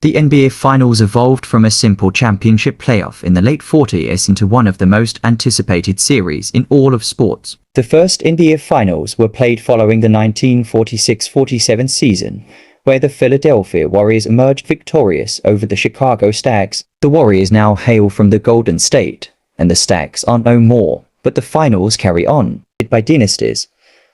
The NBA Finals evolved from a simple championship playoff in the late 40s into one of the most anticipated series in all of sports. The first NBA Finals were played following the 1946-47 season, where the Philadelphia Warriors emerged victorious over the Chicago Stags. The Warriors now hail from the Golden State, and the Stags are no more, but the finals carry on, by dynasties,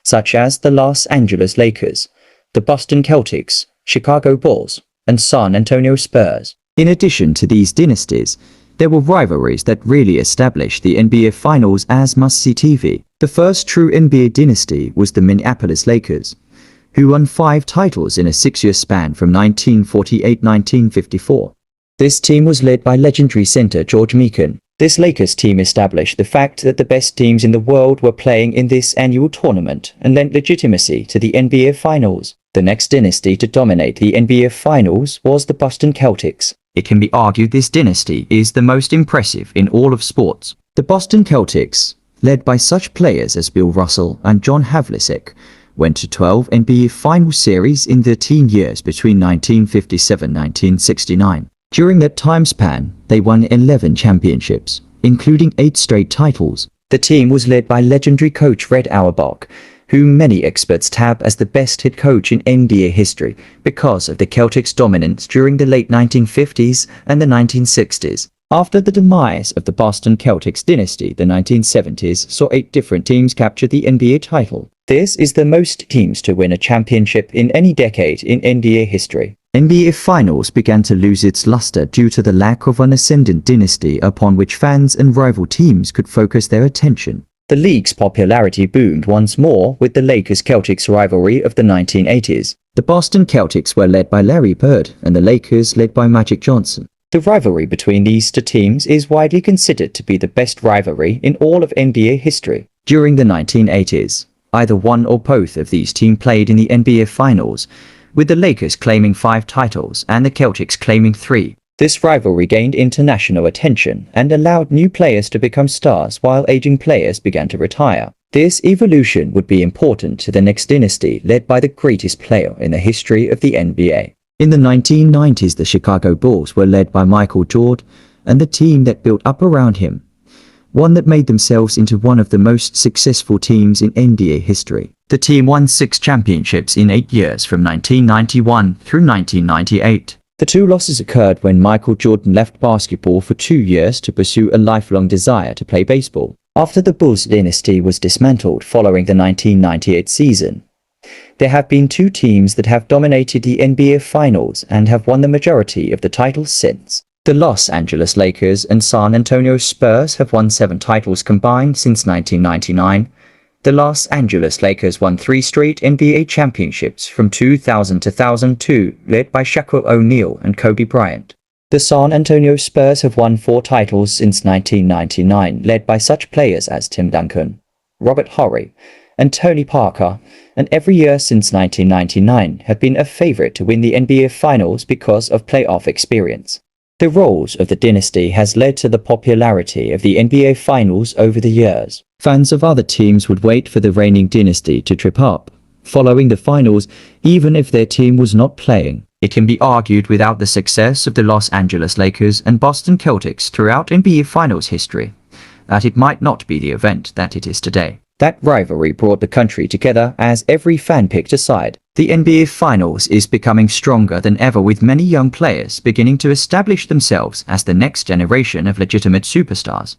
such as the Los Angeles Lakers, the Boston Celtics, Chicago Bulls, and San Antonio Spurs. In addition to these dynasties, there were rivalries that really established the NBA Finals as must-see TV. The first true NBA dynasty was the Minneapolis Lakers, who won 5 titles in a 6-year span from 1948-1954. This team was led by legendary center George Mikan. This Lakers team established the fact that the best teams in the world were playing in this annual tournament and lent legitimacy to the NBA Finals. The next dynasty to dominate the NBA Finals was the Boston Celtics. It can be argued this dynasty is the most impressive in all of sports. The Boston Celtics, led by such players as Bill Russell and John Havlicek, went to 12 NBA Finals series in their teen years between 1957-1969. During that time span, they won 11 championships, including 8 straight titles. The team was led by legendary coach Red Auerbach, whom many experts tab as the best head coach in NBA history because of the Celtics' dominance during the late 1950s and the 1960s. After the demise of the Boston Celtics dynasty, the 1970s saw 8 different teams capture the NBA title. This is the most teams to win a championship in any decade in NBA history. NBA Finals began to lose its luster due to the lack of an ascendant dynasty upon which fans and rival teams could focus their attention. The league's popularity boomed once more with the Lakers-Celtics rivalry of the 1980s. The Boston Celtics were led by Larry Bird and the Lakers led by Magic Johnson. The rivalry between these 2 teams is widely considered to be the best rivalry in all of NBA history. During the 1980s, either one or both of these teams played in the NBA Finals, with the Lakers claiming 5 titles and the Celtics claiming 3. This rivalry gained international attention and allowed new players to become stars while aging players began to retire. This evolution would be important to the next dynasty led by the greatest player in the history of the NBA. In the 1990s, the Chicago Bulls were led by Michael Jordan and the team that built up around him, one that made themselves into one of the most successful teams in NBA history. The team won 6 championships in 8 years from 1991 through 1998. The 2 losses occurred when Michael Jordan left basketball for 2 years to pursue a lifelong desire to play baseball. After the Bulls dynasty was dismantled following the 1998 season, there have been 2 teams that have dominated the NBA Finals and have won the majority of the titles since. The Los Angeles Lakers and San Antonio Spurs have won 7 titles combined since 1999. The Los Angeles Lakers won 3 straight NBA championships from 2000 to 2002, led by Shaquille O'Neal and Kobe Bryant. The San Antonio Spurs have won 4 titles since 1999, led by such players as Tim Duncan, Robert Horry, and Tony Parker, and every year since 1999 have been a favorite to win the NBA Finals because of playoff experience. The roles of the dynasty has led to the popularity of the NBA Finals over the years. Fans of other teams would wait for the reigning dynasty to trip up, following the finals, even if their team was not playing. It can be argued without the success of the Los Angeles Lakers and Boston Celtics throughout NBA Finals history, that it might not be the event that it is today. That rivalry brought the country together as every fan picked a side. The NBA Finals is becoming stronger than ever, with many young players beginning to establish themselves as the next generation of legitimate superstars.